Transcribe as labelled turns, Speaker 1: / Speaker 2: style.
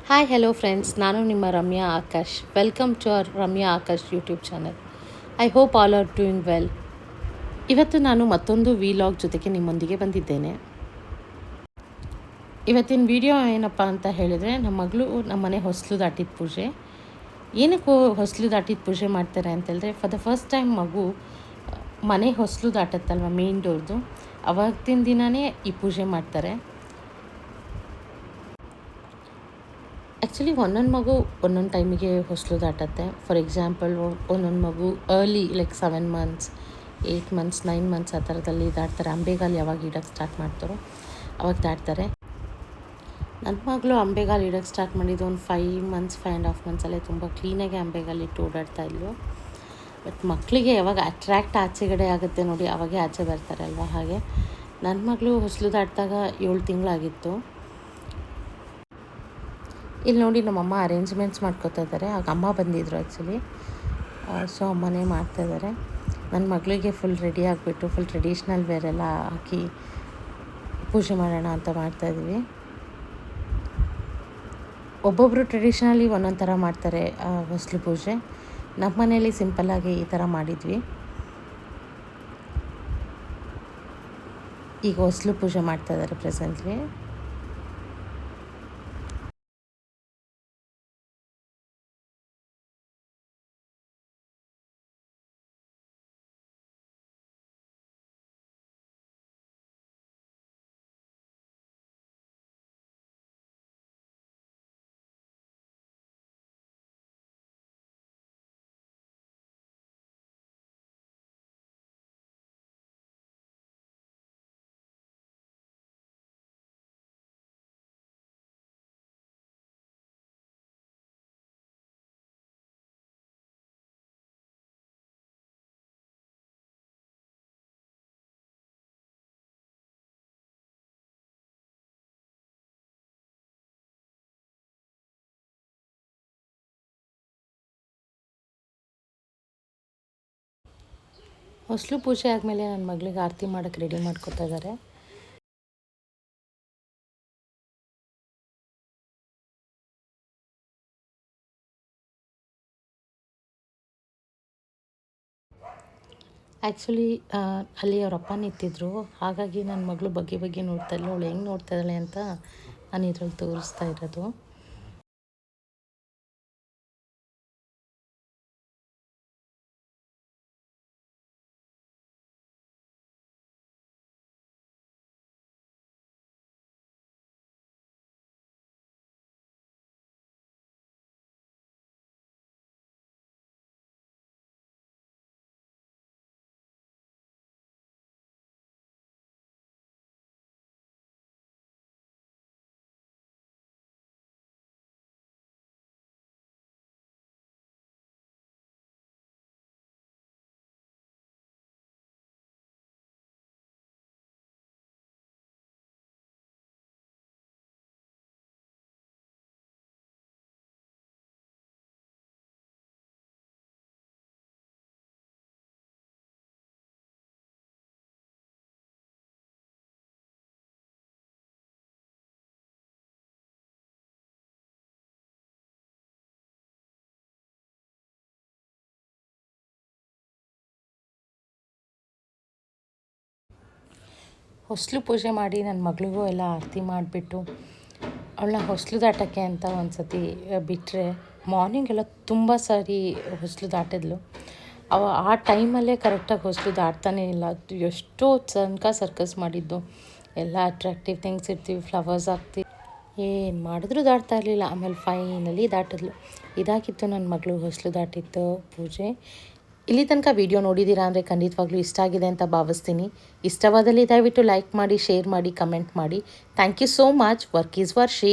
Speaker 1: Hi hello friends, ನಾನು ನಿಮ್ಮ Ramya Akash. Welcome to our Ramya Akash YouTube channel. I hope all are doing well. ಇವತ್ತು ನಾನು ಮತ್ತೊಂದು ವಿಲಾಗ್ ಜೊತೆಗೆ ನಿಮ್ಮೊಂದಿಗೆ ಬಂದಿದ್ದೇನೆ. ಇವತ್ತಿನ ವಿಡಿಯೋ ಏನಪ್ಪ ಅಂತ ಹೇಳಿದರೆ, ನಮ್ಮ ಮಗಳು ನಮ್ಮ ಮನೆ ಹೊಸಲು ದಾಟಿದ ಪೂಜೆ. ಏನಕ್ಕೆ ಹೊಸಲು ದಾಟಿದ ಪೂಜೆ ಮಾಡ್ತಾರೆ ಅಂತೇಳಿದ್ರೆ, ಫಾರ್ ದ ಫಸ್ಟ್ ಟೈಮ್ ಮಗು ಮನೆ ಹೊಸಲು ದಾಟತ್ತಲ್ವ, ಮೇನ್ ಡೋರ್ದು, ಅವತ್ತಿನ ದಿನವೇ ಈ ಪೂಜೆ ಮಾಡ್ತಾರೆ. ಆ್ಯಕ್ಚುಲಿ ಒಂದೊಂದು ಮಗು ಒಂದೊಂದು ಟೈಮಿಗೆ ಹೊಸಲು ದಾಟತ್ತೆ. ಫಾರ್ ಎಕ್ಸಾಂಪಲ್, ಒಂದೊಂದು ಮಗು early like 7 months, 8 months, 9 months ಆ ಥರದಲ್ಲಿ ದಾಟ್ತಾರೆ. ಅಂಬೆಗಾಲು ಯಾವಾಗ ಇಡೋಕ್ಕೆ ಸ್ಟಾರ್ಟ್ ಮಾಡ್ತಾರೋ ಅವಾಗ ದಾಟ್ತಾರೆ. ನನ್ನ ಮಗಳು ಅಂಬೆಗಾಲು ಇಡೋಕ್ಕೆ ಸ್ಟಾರ್ಟ್ ಮಾಡಿದ್ದು ಒಂದು 5 ಮಂತ್ಸ್, 5.5 ಮಂತ್ಸಲ್ಲೇ ತುಂಬ ಕ್ಲೀನಾಗಿ ಅಂಬೆಗಾಲು ಇಟ್ಟು ಓಡಾಡ್ತಾಯಿದ್ಲು. ಬಟ್ ಮಕ್ಕಳಿಗೆ ಯಾವಾಗ ಅಟ್ರ್ಯಾಕ್ಟ್ ಆಚೆಗಡೆ ಆಗುತ್ತೆ ನೋಡಿ, ಅವಾಗೇ ಆಚೆ ಬರ್ತಾರೆ ಅಲ್ವಾ. ಹಾಗೆ ನನ್ನ ಮಗಳು ಹೊಸಲು ದಾಟಿದಾಗ 7 ತಿಂಗಳಾಗಿತ್ತು. ಇಲ್ಲಿ ನೋಡಿ ನಮ್ಮಮ್ಮ ಅರೇಂಜ್ಮೆಂಟ್ಸ್ ಮಾಡ್ಕೋತಾ ಇದ್ದಾರೆ. ಆಗ ಅಮ್ಮ ಬಂದಿದ್ದರು ಆ್ಯಕ್ಚುಲಿ. ಸೊ ಅಮ್ಮನೇ ಮಾಡ್ತಾಯಿದ್ದಾರೆ. ನನ್ನ ಮಗಳಿಗೆ ಫುಲ್ ರೆಡಿ ಆಗಿಬಿಟ್ಟು ಫುಲ್ ಟ್ರೆಡಿಷ್ನಲ್ ವೇರೆಲ್ಲ ಹಾಕಿ ಪೂಜೆ ಮಾಡೋಣ ಅಂತ ಮಾಡ್ತಾಯಿದ್ವಿ. ಒಬ್ಬೊಬ್ಬರು ಟ್ರೆಡಿಷ್ನಲಿ ಒಂದೊಂದು ಥರ ಮಾಡ್ತಾರೆ ಹೊಸಲು ಪೂಜೆ. ನಮ್ಮ ಮನೇಲಿ ಸಿಂಪಲ್ಲಾಗಿ ಈ ಥರ ಮಾಡಿದ್ವಿ. ಈಗ ಹೊಸಲು ಪೂಜೆ ಮಾಡ್ತಾಯಿದ್ದಾರೆ ಪ್ರೆಸೆಂಟ್ಲಿ. ಹೊಸಲು ಪೂಜೆ ಆದಮೇಲೆ ನನ್ನ ಮಗಳಿಗೆ ಆರತಿ ಮಾಡೋಕ್ಕೆ ರೆಡಿ ಮಾಡ್ಕೊತಾ ಇದ್ದಾರೆ. ಆ್ಯಕ್ಚುಲಿ ಅಲ್ಲಿ ಅವ್ರ ಅಪ್ಪ ನಿಂತಿದ್ರು. ಹಾಗಾಗಿ ನನ್ನ ಮಗಳು ಬಗ್ಗೆ ನೋಡ್ತಾ ಇಲ್ಲ. ಅವಳು ಹೆಂಗೆ ನೋಡ್ತಾ ಇದ್ದಾಳೆ ಅಂತ ನಾನು ಇದ್ರಲ್ಲಿ ತೋರಿಸ್ತಾ ಇರೋದು. ಹೊಸಲು ಪೂಜೆ ಮಾಡಿ ನನ್ನ ಮಗಳಿಗೂ ಎಲ್ಲ ಆರತಿ ಮಾಡಿಬಿಟ್ಟು ಅವಳನ್ನ ಹೊಸಲು ದಾಟೋಕ್ಕೆ ಅಂತ ಒಂದು ಸತಿ ಬಿಟ್ಟರೆ, ಮಾರ್ನಿಂಗ್ ಎಲ್ಲ ತುಂಬ ಸಾರಿ ಹೊಸಲು ದಾಟಿದ್ಲು. ಆ ಟೈಮಲ್ಲೇ ಕರೆಕ್ಟಾಗಿ ಹೊಸಲು ದಾಟ್ತಾನೇ ಇಲ್ಲ. ಎಷ್ಟೋ ತನಕ ಸರ್ಕಸ್ ಮಾಡಿದ್ದು. ಎಲ್ಲ ಅಟ್ರಾಕ್ಟಿವ್ ಥಿಂಗ್ಸ್ ಇರ್ತೀವಿ, ಫ್ಲವರ್ಸ್ ಹಾಕ್ತೀವಿ, ಏನು ಮಾಡಿದ್ರೂ ದಾಟ್ತಾ ಇರಲಿಲ್ಲ. ಆಮೇಲೆ ಫೈನಲಿ ದಾಟಿದ್ಲು. ಇದಾಗಿತ್ತು ನನ್ನ ಮಗಳು ಹೊಸಲು ದಾಟಿದ್ದು ಪೂಜೆ. ಇಲ್ಲಿ ತನಕ ವಿಡಿಯೋ ನೋಡಿದ್ದೀರಾ ಅಂದರೆ ಖಂಡಿತವಾಗ್ಲೂ ಇಷ್ಟ ಆಗಿದೆ ಅಂತ ಭಾವಿಸ್ತೀನಿ. ಇಷ್ಟವಾದಲ್ಲಿ ದಯವಿಟ್ಟು ಲೈಕ್ ಮಾಡಿ, ಶೇರ್ ಮಾಡಿ, ಕಮೆಂಟ್ ಮಾಡಿ. Thank you so much. Work is worship.